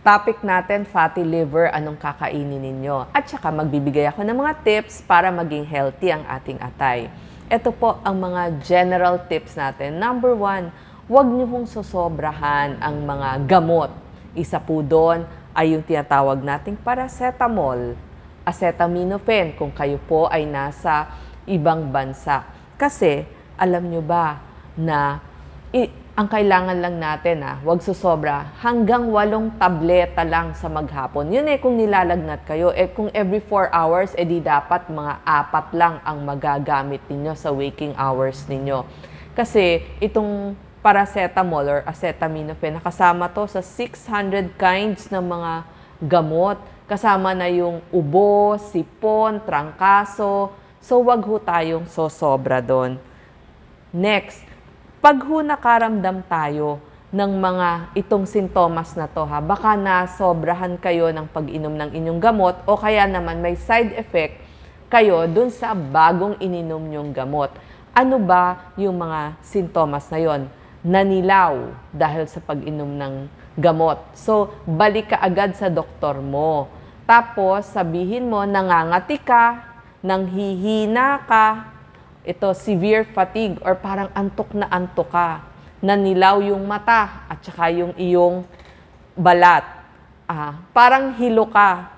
Topic natin, fatty liver, anong kakainin ninyo? At saka magbibigay ako ng mga tips para maging healthy ang ating atay. Ito po ang mga general tips natin. Number 1, huwag niyo hong sosobrahan ang mga gamot. Isa po doon ay yung tinatawag nating paracetamol, acetaminophen kung kayo po ay nasa ibang bansa. Kasi alam nyo ba na ang kailangan lang natin, huwag susobra, hanggang 8 tableta lang sa maghapon. Yun kung nilalagnat kayo. Kung every 4 hours, di dapat mga 4 lang ang magagamit ninyo sa waking hours ninyo. Kasi itong paracetamol or acetaminophen, nakasama to sa 600 kinds ng mga gamot. Kasama na yung ubo, sipon, trangkaso. So, wag ho tayong sosobra doon. Next, pag ho nakaramdam tayo ng mga itong sintomas na to, baka nasobrahan kayo ng pag-inom ng inyong gamot o kaya naman may side effect kayo dun sa bagong ininom nyong gamot. Ano ba yung mga sintomas na yon? Nanilaw dahil sa pag-inom ng gamot. So, balik ka agad sa doktor mo. Tapos, sabihin mo, nangangati ka, nanghihina ka, ito, severe fatigue or parang antok na antok ka. Nanilaw yung mata at saka yung iyong balat. Parang hilo ka.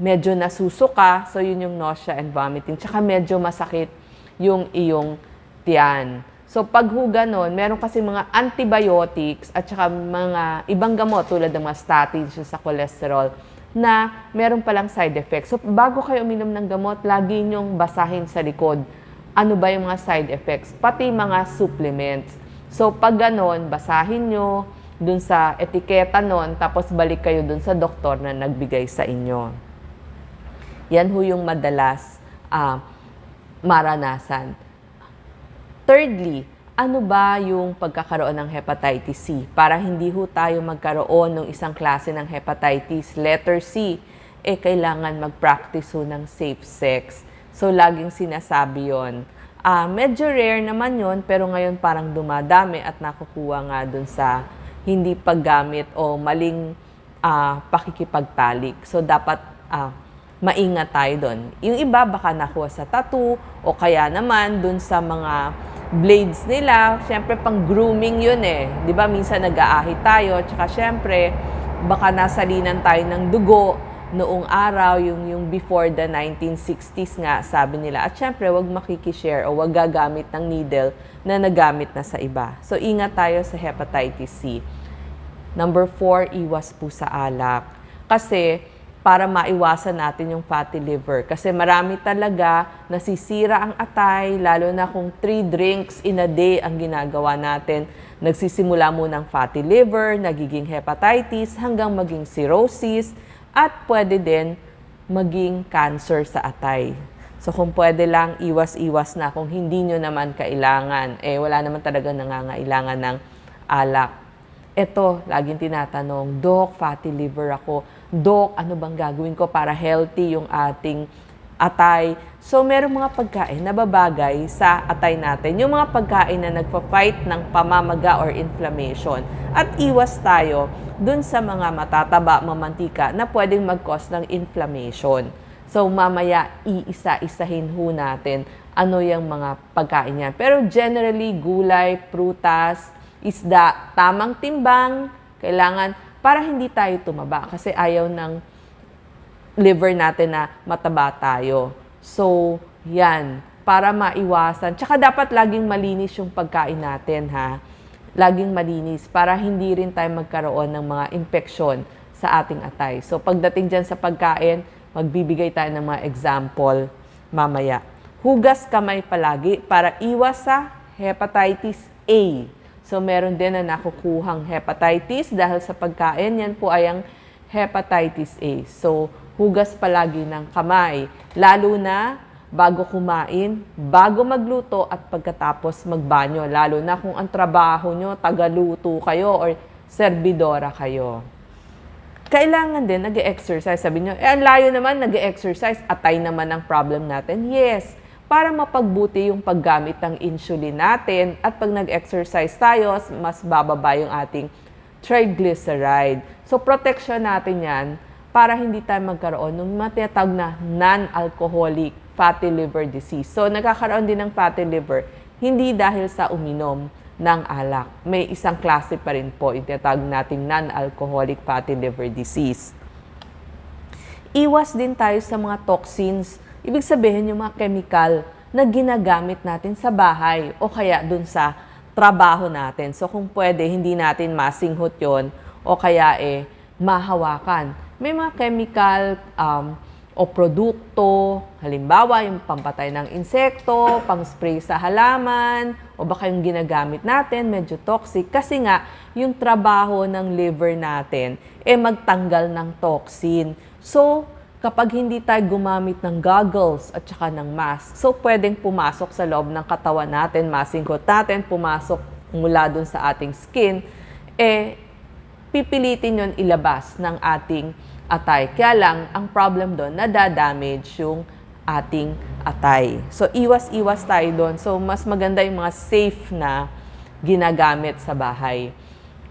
Medyo nasusuka, so yun yung nausea and vomiting. Tsaka medyo masakit yung iyong tiyan. So pag ho ganon, meron kasi mga antibiotics at saka mga ibang gamot tulad ng mga statins sa cholesterol na meron palang side effects. So bago kayo uminom ng gamot, lagi nyong basahin sa likod ano ba yung mga side effects, pati mga supplements. So, pag ganon, basahin nyo dun sa etiketa nun, tapos balik kayo dun sa doktor na nagbigay sa inyo. Yan ho yung madalas maranasan. Thirdly, ano ba yung pagkakaroon ng hepatitis C? Para hindi ho tayo magkaroon ng isang klase ng hepatitis, letter C, kailangan mag-practice ho ng safe sex. So, laging sinasabi yon. Medyo rare naman yon, pero ngayon parang dumadami at nakukuha nga dun sa hindi paggamit o maling pakikipagtalik. So, dapat maingat tayo dun. Yung iba baka nakuha sa tattoo o kaya naman dun sa mga blades nila. Siyempre, pang grooming yun Di ba? Minsan nag-aahit tayo. Tsaka siyempre, baka nasalinan tayo ng dugo noong araw, yung before the 1960s nga, sabi nila. At syempre, wag makikishare o wag gagamit ng needle na nagamit na sa iba. So, ingat tayo sa hepatitis C. Number 4, iwas po sa alak. Kasi, para maiwasan natin yung fatty liver. Kasi marami talaga nasisira ang atay, lalo na kung 3 drinks in a day ang ginagawa natin. Nagsisimula munang fatty liver, nagiging hepatitis, hanggang maging cirrhosis, at pwede din maging cancer sa atay. So kung pwede lang, iwas-iwas na. Kung hindi nyo naman kailangan, wala naman talaga nangangailangan ng alak. Ito, laging tinatanong, Doc, fatty liver ako. Doc, ano bang gagawin ko para healthy yung ating atay? So merong mga pagkain na babagay sa atay natin. Yung mga pagkain na nagpa-fight ng pamamaga or inflammation. At iwas tayo dun sa mga matataba, mamantika na pwedeng mag-cause ng inflammation. So, mamaya, iisa-isahin ho natin ano yung mga pagkain yan. Pero generally, gulay, prutas, isda, tamang timbang, kailangan para hindi tayo tumaba kasi ayaw ng liver natin na mataba tayo. So, yan, para maiwasan. Tsaka dapat laging malinis yung pagkain natin, laging malinis para hindi rin tayo magkaroon ng mga infeksyon sa ating atay. So, pagdating dyan sa pagkain, magbibigay tayo ng mga example mamaya. Hugas kamay palagi para iwas sa hepatitis A. So, meron din na nakukuhang hepatitis dahil sa pagkain. Yan po ay ang hepatitis A. So, hugas palagi ng kamay. Lalo na bago kumain, bago magluto at pagkatapos magbanyo. Lalo na kung ang trabaho nyo, tagaluto kayo or serbidora kayo. Kailangan din nag-exercise. Sabi nyo, ang layo naman, nag-exercise, atay naman ang problem natin. Yes, para mapagbuti yung paggamit ng insulin natin at pag nag-exercise tayo, mas bababa yung ating triglyceride. So, protection natin yan para hindi tayo magkaroon ng tinatawag na non-alcoholic fatty liver disease. So, nagkakaroon din ng fatty liver, hindi dahil sa uminom ng alak. May isang klase pa rin po, yung tinatawag nating non-alcoholic fatty liver disease. Iwas din tayo sa mga toxins. Ibig sabihin yung mga chemical na ginagamit natin sa bahay o kaya dun sa trabaho natin. So, kung pwede, hindi natin masinghot yon o kaya mahawakan. May mga chemical o produkto, halimbawa yung pampatay ng insekto, pang-spray sa halaman, o baka yung ginagamit natin, medyo toxic. Kasi nga, yung trabaho ng liver natin, magtanggal ng toxin. So, kapag hindi tayo gumamit ng goggles at saka ng mask, so pwedeng pumasok sa loob ng katawan natin, masingkot natin, pumasok mula dun sa ating skin, pipilitin yon ilabas ng ating atay. Kaya lang, ang problem doon, nadadamage yung ating atay. So, iwas-iwas tayo doon. So, mas maganda yung mga safe na ginagamit sa bahay.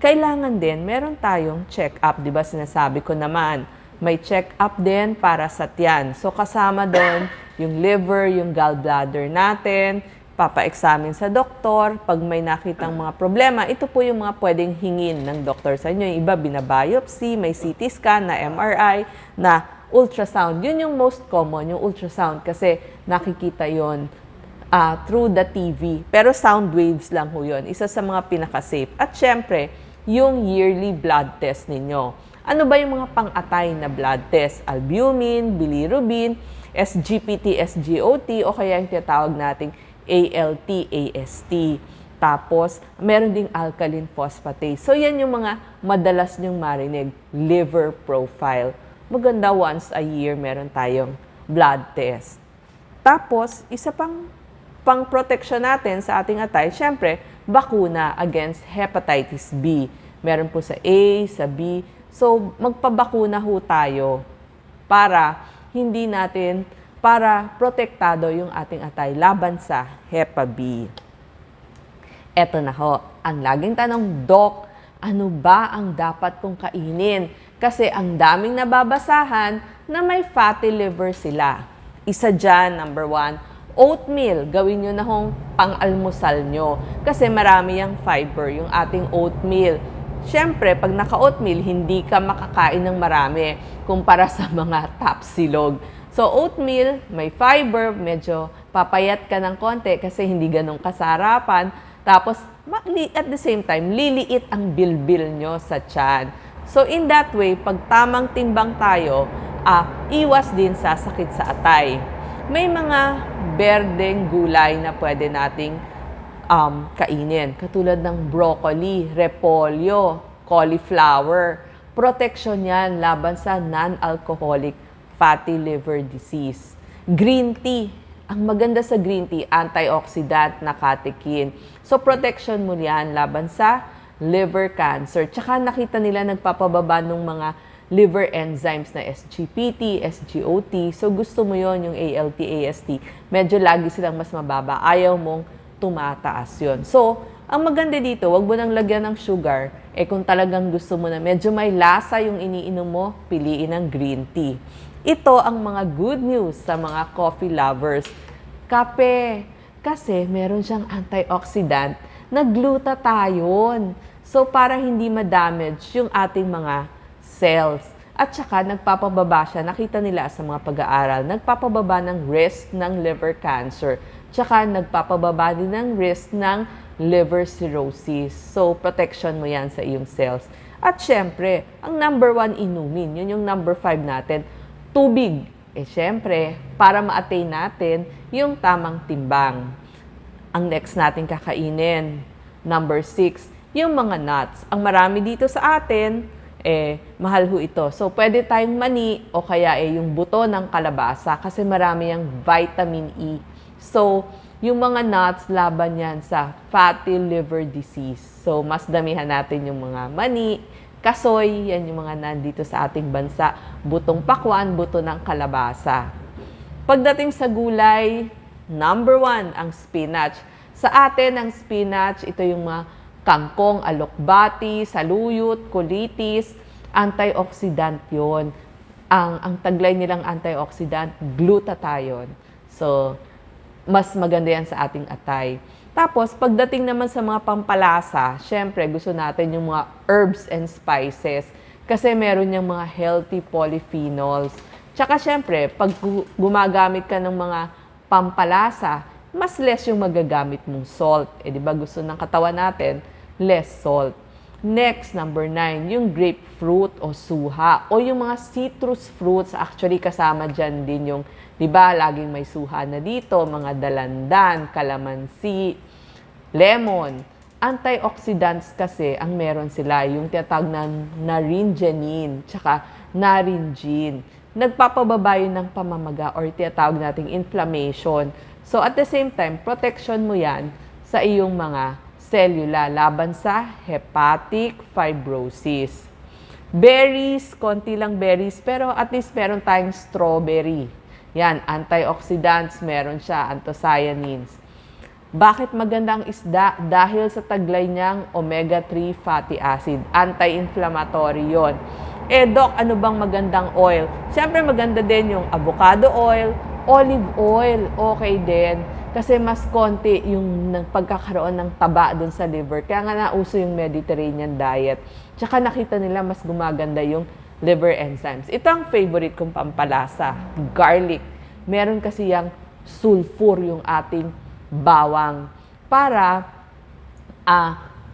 Kailangan din, meron tayong check-up. Diba sinasabi ko naman, may check-up din para sa tiyan. So, kasama doon yung liver, yung gallbladder natin, papa-examine sa doktor. Pag may nakitang mga problema, ito po yung mga pwedeng hingin ng doktor sa inyo. Yung iba, binabiopsy, may CT scan, na MRI, na ultrasound. Yun yung most common, yung ultrasound, kasi nakikita yon through the TV. Pero sound waves lang ho yun. Isa sa mga pinaka-safe. At syempre, yung yearly blood test ninyo. Ano ba yung mga pang-atay na blood test? Albumin, bilirubin, SGPT, SGOT, o kaya yung tinatawag nating ALT, AST. Tapos, meron ding alkaline phosphatase. So, yan yung mga madalas nyong marinig. Liver profile. Maganda once a year meron tayong blood test. Tapos, isa pang protection natin sa ating atay, syempre, bakuna against hepatitis B. Meron po sa A, sa B. So, magpabakuna ho tayo para protektado yung ating atay laban sa Hepa B. Eto na ho, ang laging tanong, Doc, ano ba ang dapat kong kainin? Kasi ang daming nababasahan na may fatty liver sila. Isa dyan, number 1, oatmeal. Gawin nyo na hong pang-almusal nyo. Kasi marami yung fiber, yung ating oatmeal. Siyempre, pag naka-oatmeal, hindi ka makakain ng marami kumpara sa mga tapsilog. So, oatmeal, may fiber, medyo papayat ka ng konti kasi hindi ganun kasarapan. Tapos, at the same time, liliit ang bilbil nyo sa tiyan. So, in that way, pag tamang timbang tayo, iwas din sa sakit sa atay. May mga berdeng gulay na pwede nating kainin. Katulad ng broccoli, repolyo, cauliflower. Protection yan laban sa non-alcoholic fatty liver disease. Green tea. Ang maganda sa green tea, antioxidant na catechin. So, protection mo yan laban sa liver cancer. Tsaka nakita nila nagpapababa ng mga liver enzymes na SGPT, SGOT. So, gusto mo yon yung ALT, AST. Medyo lagi silang mas mababa. Ayaw mong tumataas yon. So, ang maganda dito, wag mo nang lagyan ng sugar. Kung talagang gusto mo na medyo may lasa yung iniinom mo, piliin ang green tea. Ito ang mga good news sa mga coffee lovers. Kape. Kasi meron siyang antioxidant na glutathione. So, para hindi ma-damage yung ating mga cells. At saka, nagpapababa siya. Nakita nila sa mga pag-aaral, nagpapababa ng risk ng liver cancer. Tsaka, nagpapababa din ng risk ng liver cirrhosis. So, protection mo yan sa iyong cells. At syempre, ang number 1 inumin, yun yung number 5 natin, tubig. Syempre, para ma-attain natin yung tamang timbang. Ang next natin kakainin, number 6, yung mga nuts. Ang marami dito sa atin, mahal ho ito. So, pwede tayong mani o kaya yung buto ng kalabasa kasi marami yung vitamin E. So, yung mga nuts, laban yan sa fatty liver disease. So, mas damihan natin yung mga mani, kasoy, yan yung mga nandito sa ating bansa. Butong pakwan, buto ng kalabasa. Pagdating sa gulay, number 1, ang spinach. Sa atin, ang spinach, ito yung mga kangkong, alokbati, saluyot, colitis, antioxidant yon. Ang taglay nilang antioxidant, glutathione. So, mas maganda yan sa ating atay. Tapos, pagdating naman sa mga pampalasa, syempre gusto natin yung mga herbs and spices kasi meron yung mga healthy polyphenols. Tsaka syempre, pag gumagamit ka ng mga pampalasa, mas less yung magagamit mong salt. Di ba gusto ng katawan natin, less salt. Next, number 9, yung grapefruit o suha o yung mga citrus fruits. Actually, kasama dyan din yung, di ba, laging may suha na dito, mga dalandan, kalamansi, lemon. Antioxidants kasi ang meron sila, yung tinatawag na naringenin, tsaka naringin. Nagpapababa yun ng pamamaga or tinatawag nating inflammation. So at the same time, protection mo yan sa iyong mga selula laban sa hepatic fibrosis. Berries, konti lang berries, pero at least meron tayong strawberry. Yan, antioxidants, meron siya, anthocyanins. Bakit maganda ang isda? Dahil sa taglay niyang omega-3 fatty acid. Anti-inflammatory yon. Doc, ano bang magandang oil? Siyempre maganda din yung avocado oil, olive oil, okay din. Kasi mas konti yung pagkakaroon ng taba dun sa liver. Kaya nga nauso yung Mediterranean diet. Tsaka nakita nila mas gumaganda yung liver enzymes. Ito ang favorite kong pampalasa, garlic. Meron kasi yung sulfur yung ating bawang para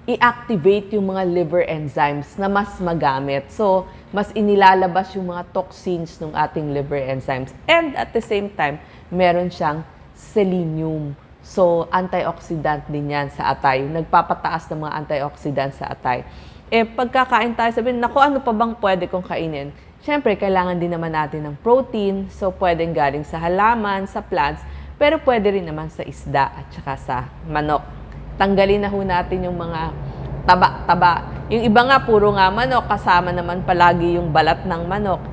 i-activate yung mga liver enzymes na mas magamit. So, mas inilalabas yung mga toxins ng ating liver enzymes. And at the same time, meron siyang selenium. So, antioxidant din yan sa atay. Nagpapataas ng mga antioxidant sa atay. Pagkakain tayo, sabihin, naku, ano pa bang pwede kong kainin? Siyempre, kailangan din naman natin ng protein. So, pwedeng galing sa halaman, sa plants, pero pwede rin naman sa isda at saka sa manok. Tanggalin na ho natin yung mga taba-taba. Yung iba nga, puro nga manok, kasama naman palagi yung balat ng manok.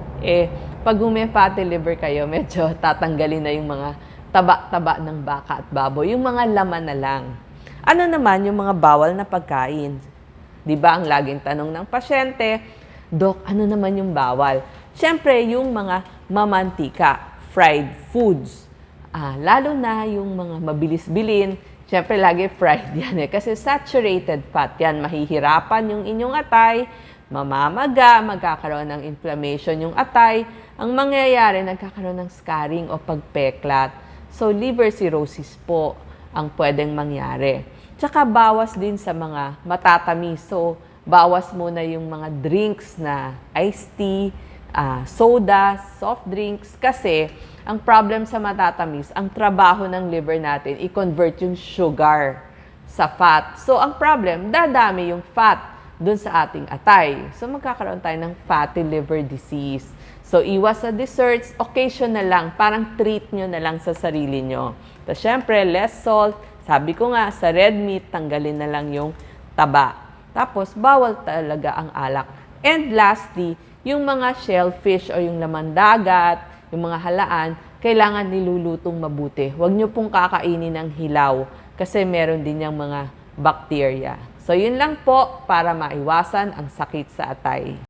Pag may fatty liver kayo, medyo tatanggalin na yung mga taba-taba ng baka at baboy. Yung mga laman na lang. Ano naman yung mga bawal na pagkain? Di ba ang laging tanong ng pasyente, Doc, ano naman yung bawal? Siyempre, yung mga mamantika, fried foods. Lalo na yung mga mabilis bilhin, siyempre lagi fried yan kasi saturated fat yan. Mahihirapan yung inyong atay, mamamaga, magkakaroon ng inflammation yung atay. Ang mangyayari, nagkakaroon ng scarring o pagpeklat. So, liver cirrhosis po ang pwedeng mangyari. Tsaka bawas din sa mga matatamis. So, bawas muna yung mga drinks na iced tea, soda, soft drinks. Kasi, ang problem sa matatamis, ang trabaho ng liver natin, i-convert yung sugar sa fat. So, ang problem, dadami yung fat dun sa ating atay. So, magkakaroon tayo ng fatty liver disease. So, iwas sa desserts, occasional lang, parang treat nyo na lang sa sarili nyo. Tapos, syempre, less salt. Sabi ko nga, sa red meat, tanggalin na lang yung taba. Tapos, bawal talaga ang alak. And lastly, yung mga shellfish o yung laman dagat, yung mga halaan, kailangan nilulutong mabuti. Huwag nyo pong kakainin ng hilaw kasi meron din yung mga bacteria. So, yun lang po para maiwasan ang sakit sa atay.